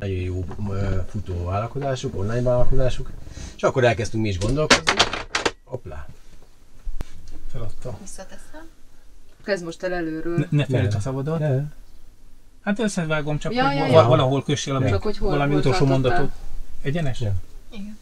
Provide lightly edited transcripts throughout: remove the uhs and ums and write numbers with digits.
Nagyon jó futó vállalkozásuk, online vállalkozásuk, és akkor elkezdtünk mi is gondolkozni. Hoppá! Feladta. Visszateszem. Kezd most el előről. Ne félj a szabadat. Hát összevágom, csak hogy ja. valahol kössél, Csak hogy valami hol utolsó tartottál. mondatot. Egyenes? Ja. Igen.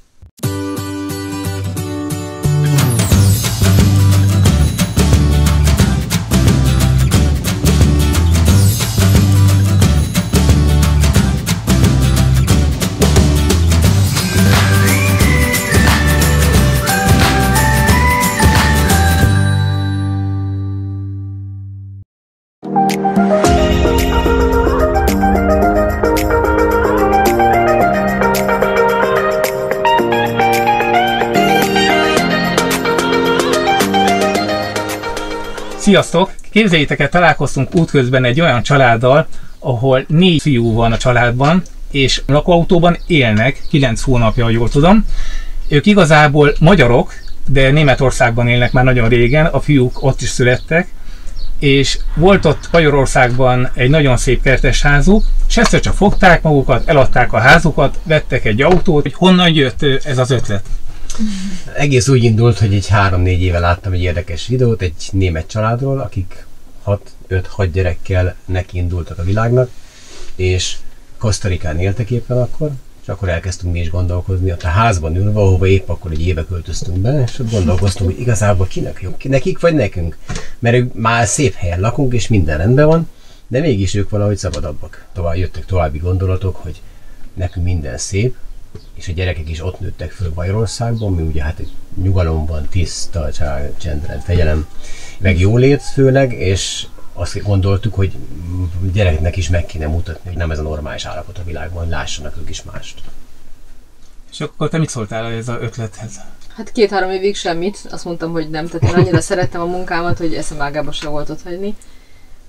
Sziasztok! Képzeljétek el, találkoztunk útközben egy olyan családdal, ahol 4 fiú van a családban, és lakóautóban élnek, 9 hónapja, ha jól tudom. Ők igazából magyarok, de Németországban élnek már nagyon régen, a fiúk ott is születtek, és volt ott Magyarországban egy nagyon szép kertesházuk, és egyszer csak fogták magukat, eladták a házukat, vettek egy autót. Hogy honnan jött ez az ötlet? Egész úgy indult, hogy egy 3-4 éve láttam egy érdekes videót egy német családról, akik 5-6 gyerekkel nekiindultak a világnak, és Costa Ricán éltek éppen akkor, és akkor elkezdtünk mi is gondolkozni, ott a házban ülve, ahova épp akkor egy éve költöztünk be, és ott gondolkoztunk, hogy igazából kinek jó, nekik vagy nekünk, mert ők már szép helyen lakunk, és minden rendben van, de mégis ők valahogy szabadabbak. Jöttek további gondolatok, hogy nekünk minden szép, és a gyerekek is ott nőttek föl Magyarországban, mi ugye hát egy nyugalomban, tisztaság, csend, fegyelem, meg jólét főleg, és azt gondoltuk, hogy gyerekeknek is meg kéne mutatni, hogy nem ez a normális állapot a világban, hogy lássanak ők is mást. És akkor te mit szóltál ez az ötlethez? Hát 2-3 évig semmit, azt mondtam, hogy nem, tehát én annyira szerettem a munkámat, hogy eszem ágába se volt ott hagyni.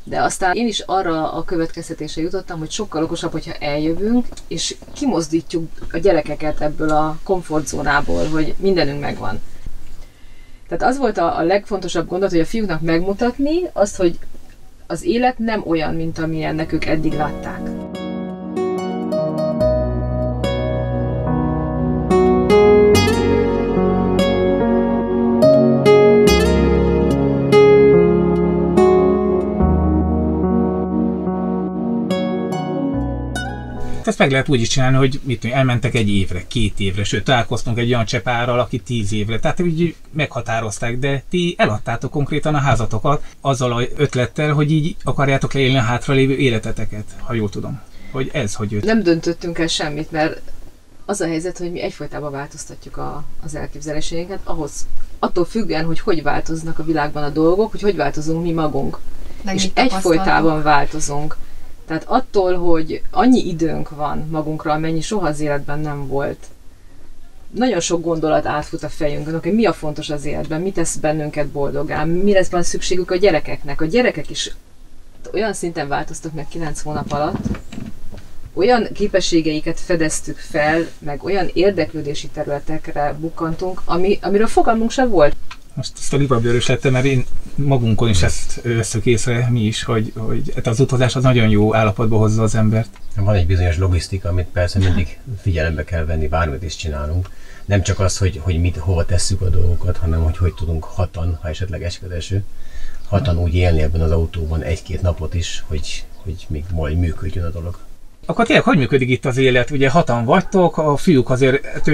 De aztán én is arra a következtetésre jutottam, hogy sokkal okosabb, hogyha eljövünk, és kimozdítjuk a gyerekeket ebből a komfortzónából, hogy mindenünk megvan. Tehát az volt a legfontosabb gondolat, hogy a fiúknak megmutatni azt, hogy az élet nem olyan, mint amilyennek ők eddig látták. Ezt meg lehet úgy is csinálni, hogy elmentek 1 évre, 2 évre, sőt találkoztunk egy olyan csepárral, aki 10 évre. Tehát úgy meghatározták, de ti eladtátok konkrétan a házatokat azzal az ötlettel, hogy így akarjátok leélni a hátralévő életeteket, ha jól tudom. Hogy ez hogy jött. Nem döntöttünk el semmit, mert az a helyzet, hogy mi egyfolytában változtatjuk az elképzeléseinket, attól függően, hogy változnak a világban a dolgok, hogy változunk mi magunk. És egyfolytában változunk. Tehát attól, hogy annyi időnk van magunkra, amennyi soha az életben nem volt, nagyon sok gondolat átfut a fejünkön, hogy mi a fontos az életben, mi tesz bennünket boldoggá, mire van szükségük a gyerekeknek. A gyerekek is olyan szinten változtak meg 9 hónap alatt, olyan képességeiket fedeztük fel, meg olyan érdeklődési területekre bukkantunk, amiről fogalmunk sem volt. Most ezt a libabőrös lettem, mert én magunkon is ezt veszük észre, mi is, hogy az utazás az nagyon jó állapotba hozza az embert. Van egy bizonyos logisztika, amit persze mindig figyelembe kell venni, bármit is csinálunk. Nem csak az, hogy hova tesszük a dolgokat, hanem hogy tudunk 6-an, ha esetleg esik az eső, 6-an úgy élni ebben az autóban 1-2 napot is, hogy még majd működjön a dolog. Akkor tényleg hogy működik itt az élet? Ugye 6-an vagytok, a fiúk azért,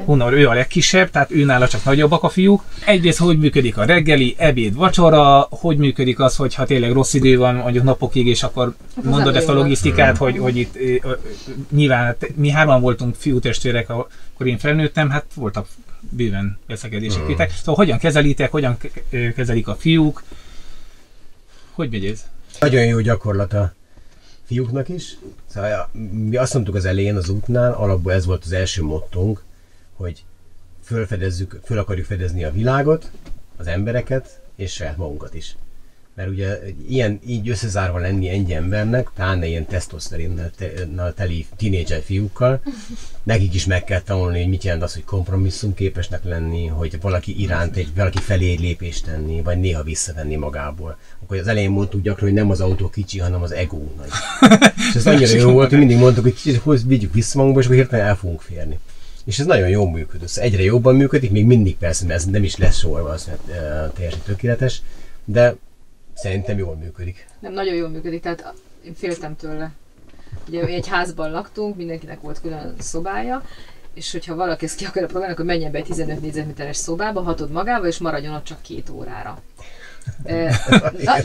Hunor, ő a legkisebb, tehát őnála csak nagyobbak a fiúk. Egyrészt hogy működik a reggeli, ebéd, vacsora, hogy működik az, hogy ha tényleg rossz idő van, mondjuk napokig, és akkor mondod ezt a logisztikát, hogy itt nyilván mi 3-an voltunk fiútestvérek, akkor én felnőttem, hát voltak bőven veszekedések. Szóval hogyan kezelitek, hogyan kezelik a fiúk? Hogy megy ez? Nagyon jó gyakorlat a fiúknak is. Szóval mi azt mondtuk az elején az útnál, alapból ez volt az első mottónk, hogy föl akarjuk fedezni a világot, az embereket és saját magunkat is. Mert ugye ilyen így összezárva lenni egy embernek, pláne ilyen tesztoszterinnal teli tínédzser fiúkkal, nekik is meg kell tanulni, hogy mit jelent az, hogy kompromisszumképesnek lenni, hogy valaki iránt, valaki felé egy lépést tenni, vagy néha visszavenni magából. Akkor az elején mondtuk gyakran, hogy nem az autó kicsi, hanem az ego nagy. És ez annyira jó volt, hogy mindig mondtuk, hogy kicsit vigyük vissza magunkba, és akkor hirtelen el fogunk férni. És ez nagyon jól működött. Szóval egyre jobban működik, még mindig persze, mert ez nem is lesz soha valószínűleg teljesen tökéletes, de szerintem jól működik. Nem, nagyon jól működik, tehát én féltem tőle. Ugye egy házban laktunk, mindenkinek volt külön szobája, és hogyha valaki ezt ki akarja próbálni, akkor menjen be egy 15 négyzetméteres szobába, hatod magába, és maradjon ott csak 2 órára.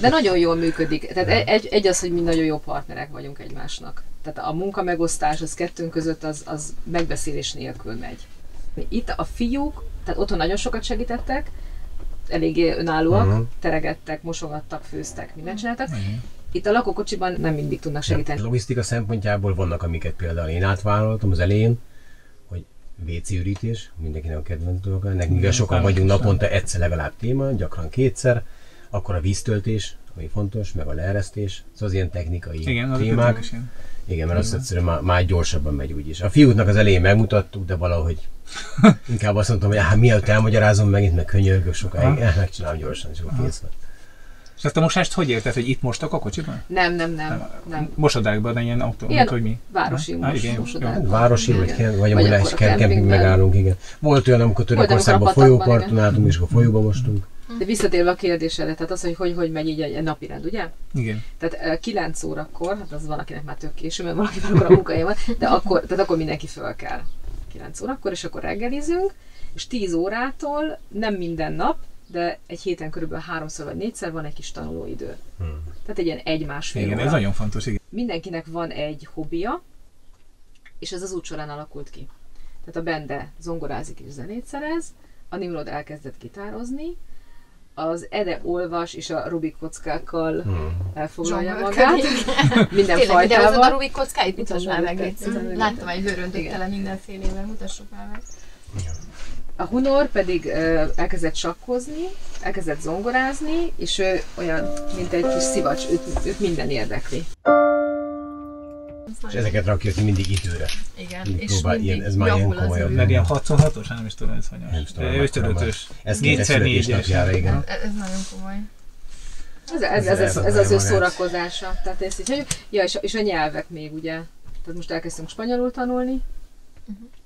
De nagyon jól működik. Tehát egy az, hogy mi nagyon jó partnerek vagyunk egymásnak. Tehát a munkamegosztás az kettőnk között az megbeszélés nélkül megy. Itt a fiúk, tehát otthon nagyon sokat segítettek, eléggé önállóak, teregettek, mosogattak, főztek, mindent csináltak. Itt a lakókocsiban nem mindig tudnak segíteni. A logisztika szempontjából vannak, amiket például én átvállaltam az elején, hogy WC ürítés, mindenkinek a kedvenc dolga, nekünk sokan vagyunk naponta egyszer legalább téma, gyakran 2-szer, akkor a víztöltés, ami fontos, meg a leeresztés, szóval az ilyen technikai témák. Igen, mert azt egyszerűen már gyorsabban megy úgyis. A fiúknak az elején megmutattuk, de valahogy inkább azt mondtam, hogy mielőtt elmagyarázom megint, meg könyörgök sokáig, megcsinálom gyorsan, és akkor kész van. És ezt a mosást hogy érted, hogy itt mostak a kocsiban? Nem. Mosodákban, de ilyen autó, ilyen hogy mi? Városi mosodákban. Városi, vagy amúgy egy kemping megállunk, igen. Volt olyan, amikor Törökországban folyóparton álltunk, és akkor folyóba mostunk. De visszatérve a kérdésre, tehát az, hogy megy így egy napirend, ugye? Igen. Tehát 9 órakor, hát az van, akinek már tök késő, mert valakinek akkor a munkahelye van, de akkor mindenki föl kell 9 órakor, és akkor reggelizünk, és 10 órától nem minden nap, de egy héten körülbelül 3-szor vagy 4-szer van egy kis tanulóidő. Tehát egy ilyen 1-1,5 óra. Igen, ez nagyon fontos, igen. Mindenkinek van egy hobbija, és ez az út során alakult ki. Tehát a Bende zongorázik és zenét szerez, a Nimrod elkezdett gitározni, az Ede olvas és a Rubik kockákkal elfoglalja magát. Minden fajtával. Tényleg, a Rubik kockáit mutasd már meg. Láttam egy bőröndöttelen mindenfélével, mutassuk már meg. A Hunor pedig elkezdett sakkozni, elkezdett zongorázni, és ő olyan, mint egy kis szivacs, őt minden érdekli. És ezeket rakja ki mindig időre. Igen, mindig és mindig ez már ilyen komolyabb. Meg ilyen 6x6-os, nem is tudom, ez hanyas. 5x5-ös. Ez 4x4-es. Igen. Ez nagyon komoly. Ez az ő szórakozása. Tehát ezt így, ja, és a nyelvek még ugye. Tehát most elkezdtünk spanyolul tanulni.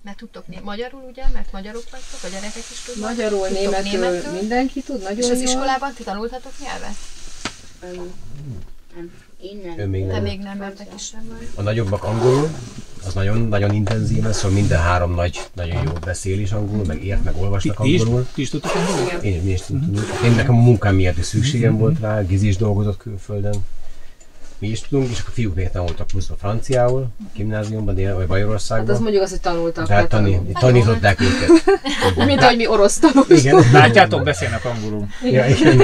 Mert tudtok magyarul, ugye? Mert magyarok vagytok, a gyerekek is tudnak. Magyarul, németül, mindenki tud, nagyon és az iskolában ti tanultatok nyelvet? Nem. Én nem. Te még nem, mert te is sem vagy. A nagyobbak angolul, az nagyon intenzív, szóval minden 3 nagyon jól beszél is angolul, meg ért, meg olvasnak angolul. Ti is tudtok angolul? Én is tudtam. Én nekem a munkám miatt is szükségem volt rá, Gizi is dolgozott külföldön. Mi is tudunk, és akkor a fiúk még tanultak pluszba franciául, gimnáziumban, vagy Bajorországban. Hát az mondjuk az, hogy tanultak. Tehát tanították őket. Mint ahogy mi orosz tanultunk. Igen. Látjátok, beszélnek angolul. Ja, igen.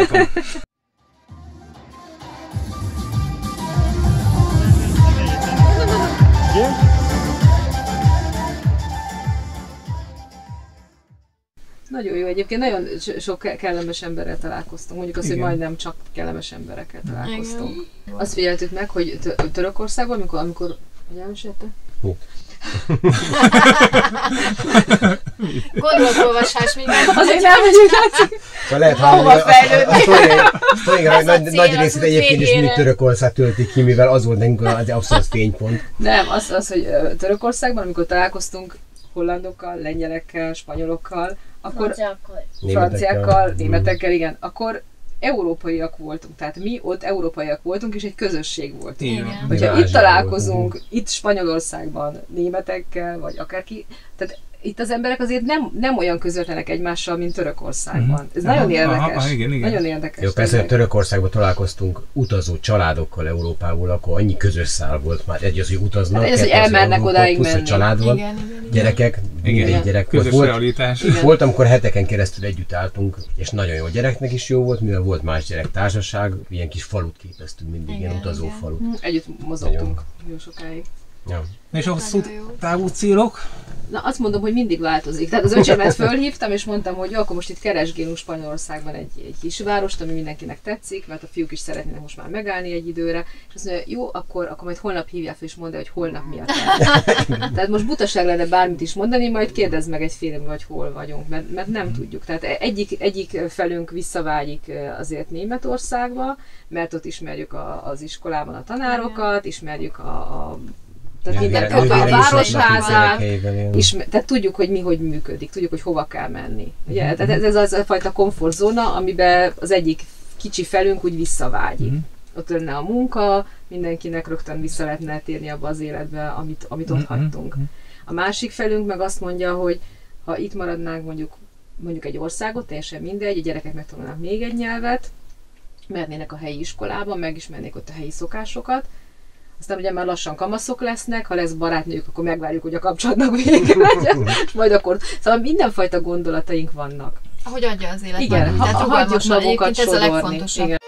Nagyon jó egyébként, nagyon sok kellemes emberrel találkoztunk. Mondjuk azt, hogy majdnem csak kellemes emberekkel találkoztunk. Igen. Azt figyeltük meg, hogy Törökországban, amikor hogy elmesélte? Gondolatolvasás minden. Azért elmegyünk, látszik. Lehet hova fejlődni. A nagy részét egyébként is mindig Törökország töltik ki, mivel az volt nekünk az abszolút fénypont. Nem, az, hogy Törökországban, amikor találkoztunk hollandokkal, lengyelekkel, spanyolokkal, akkor franciákkal, németekkel, igen, akkor európaiak voltunk, tehát mi ott európaiak voltunk, és egy közösség voltunk. Igen. Hogyha itt találkozunk, itt Spanyolországban németekkel, vagy akárki, tehát itt az emberek azért nem olyan közvetlenek egymással, mint Törökországban. Ez nagyon érdekes. Igen. Nagyon érdekes. Jó, persze, hogy Törökországban találkoztunk utazó családokkal Európából, akkor annyi közös szál volt már. Egy az, hogy utaznak, ez, hogy elmernek odáig plusz, menni. Hogy család van, gyerekek, mindegy gyerek közös volt. realitás. Volt, amikor heteken keresztül együtt álltunk, és nagyon jó, gyereknek is jó volt, mivel volt más gyerek társaság, ilyen kis falut képeztünk mindig, ilyen utazó falut. Együtt mozogtunk jó sokáig. Ja. És a hosszú távú célok? Na azt mondom, hogy mindig változik. Tehát az öcsémet fölhívtam, és mondtam, hogy jó, akkor most itt keresgélünk Spanyolországban egy kisvárost, ami mindenkinek tetszik, mert a fiúk is szeretnének most már megállni egy időre. És azt mondja, jó, akkor majd holnap hívják fel, és mondd el, hogy holnap mi a terv. Tehát most butaság lenne bármit is mondani, majd kérdezd meg egy fél évig, hogy hol vagyunk, mert nem tudjuk. Tehát egyik felünk visszavágyik azért Németországba, mert ott ismerjük az iskolában a tanárokat, ismerjük tehát minden a városházát, tehát tudjuk, hogy mi hogy működik, tudjuk, hogy hova kell menni. Ugye? Tehát ez az a fajta komfortzóna, amiben az egyik kicsi felünk úgy visszavágyik. Ott lenne a munka, mindenkinek rögtön vissza lehetne térni abba az életbe, amit ott hagytunk. A másik felünk meg azt mondja, hogy ha itt maradnánk mondjuk egy országot, teljesen mindegy, a gyerekek megtanulnak még egy nyelvet, mehetnének a helyi iskolában, megismernék ott a helyi szokásokat, aztán ugye már lassan kamaszok lesznek, ha lesz barátnőjük, akkor megvárjuk, hogy a kapcsolatnak vége legyen, és majd akkor, szóval mindenfajta gondolataink vannak. Ahogy adja az élet. Igen, tehát hagyjuk magunkat sodorni. ez a legfontosabb. Igen.